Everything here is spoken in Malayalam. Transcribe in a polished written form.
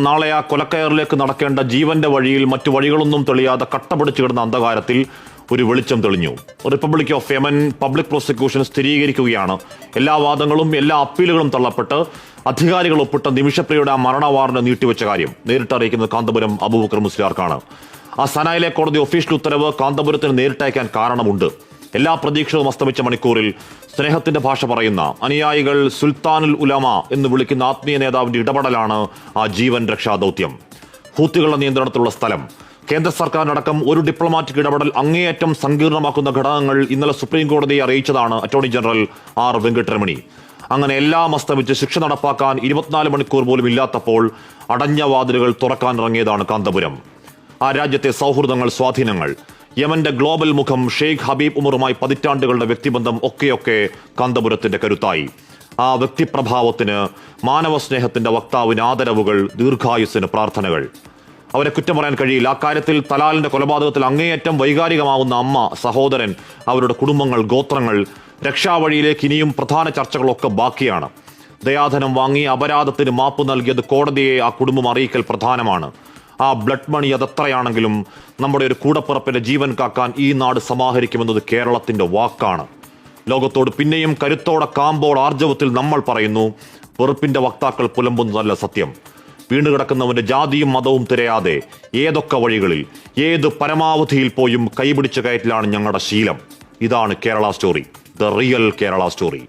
നാളെ ആ കൊലക്കയറിലേക്ക് നടക്കേണ്ട ജീവന്റെ വഴിയിൽ മറ്റു വഴികളൊന്നും തെളിയാതെ കട്ടപിടിച്ചു കിടന്ന അന്ധകാരത്തിൽ ഒരു വെളിച്ചം തെളിഞ്ഞു. Republic of Yemen public prosecution സ്ഥിരീകരിക്കുകയാണ് എല്ലാ വാദങ്ങളും എല്ലാ അപ്പീലുകളും തള്ളപ്പെട്ട് അധികാരികൾ ഒപ്പിട്ട നിമിഷപ്രിയയുടെ ആ മരണ വാറന്റ് നീട്ടിവെച്ച കാര്യം. നേരിട്ട് അറിയിക്കുന്നത് കാന്തപുരം അബൂബക്കർ മുസ്ലിയാർക്കാണ്. ആ സനായിലെ കോടതി ഒഫീഷ്യൽ ഉത്തരവ് കാന്തപുരത്തിന് നേരിട്ടയക്കാൻ കാരണമുണ്ട്. എല്ലാ പ്രതീക്ഷകളും അസ്തമിച്ച മണിക്കൂറിൽ സ്നേഹത്തിന്റെ ഭാഷ പറയുന്ന അനുയായികൾ സുൽത്താനുൽ ഉലമ എന്ന് വിളിക്കുന്ന ആത്മീയ നേതാവിന്റെ ഇടപെടലാണ് ആ ജീവൻ രക്ഷാ ദൗത്യം. ഹൂത്തികളുടെ നിയന്ത്രണത്തിലുള്ള സ്ഥലം, കേന്ദ്ര സർക്കാരിനടക്കം ഒരു ഡിപ്ലോമാറ്റിക് ഇടപെടൽ അങ്ങേയറ്റം സങ്കീർണമാക്കുന്ന ഘടകങ്ങൾ ഇന്നലെ സുപ്രീം കോടതിയെ അറിയിച്ചതാണ് അറ്റോർണി ജനറൽ ആർ വെങ്കട്ടരമണി. അങ്ങനെ എല്ലാം അസ്തമിച്ച് ശിക്ഷ നടപ്പാക്കാൻ 24 മണിക്കൂർ പോലും ഇല്ലാത്തപ്പോൾ അടഞ്ഞ വാതിലുകൾ തുറക്കാനിറങ്ങിയതാണ് കാന്തപുരം. ആ രാജ്യത്തെ സൗഹൃദങ്ങൾ, സ്വാധീനങ്ങൾ, യമന്റെ ഗ്ലോബൽ മുഖം ഷെയ്ഖ് ഹബീബ് ഉമറുമായി പതിറ്റാണ്ടുകളുടെ വ്യക്തിബന്ധം ഒക്കെയൊക്കെ കാന്തപുരത്തിന്റെ കരുത്തായി. ആ വ്യക്തിപ്രഭാവത്തിന്, മാനവ സ്നേഹത്തിന്റെ വക്താവിന് ആദരവുകൾ, ദീർഘായുസ്സിന് പ്രാർത്ഥനകൾ. അവരെ കുറ്റം പറയാൻ കഴിയില്ല. അക്കാര്യത്തിൽ തലാലിന്റെ കൊലപാതകത്തിൽ അങ്ങേയറ്റം വൈകാരികമാവുന്ന അമ്മ, സഹോദരൻ, അവരുടെ കുടുംബങ്ങൾ, ഗോത്രങ്ങൾ, രക്ഷാവഴിയിലേക്ക് ഇനിയും പ്രധാന ചർച്ചകളൊക്കെ ബാക്കിയാണ്. ദയാധനം വാങ്ങി അപരാധത്തിന് മാപ്പ് നൽകിയത് കോടതിയെ ആ കുടുംബം അറിയിക്കൽ പ്രധാനമാണ്. ആ ബ്ലഡ് മണി അതെത്രയാണെങ്കിലും നമ്മുടെ ഒരു കൂടപ്പിറപ്പിന്റെ ജീവൻ കാക്കാൻ ഈ നാട് സമാഹരിക്കുമെന്നത് കേരളത്തിന്റെ വാക്കാണ്. ലോകത്തോട് പിന്നെയും കരുത്തോടെ, കാമ്പോട്, ആർജവത്തിൽ നമ്മൾ പറയുന്നു, വെറുപ്പിന്റെ വക്താക്കൾ പുലമ്പുന്നതല്ല സത്യം. വീണ്ടുകിടക്കുന്നവന്റെ ജാതിയും മതവും തിരയാതെ ഏതൊക്കെ വഴികളിൽ, ഏത് പരമാവധിയിൽ പോയും കൈപിടിച്ച് കയറ്റിലാണ് ഞങ്ങളുടെ ശീലം. ഇതാണ് Kerala story, the real Kerala story.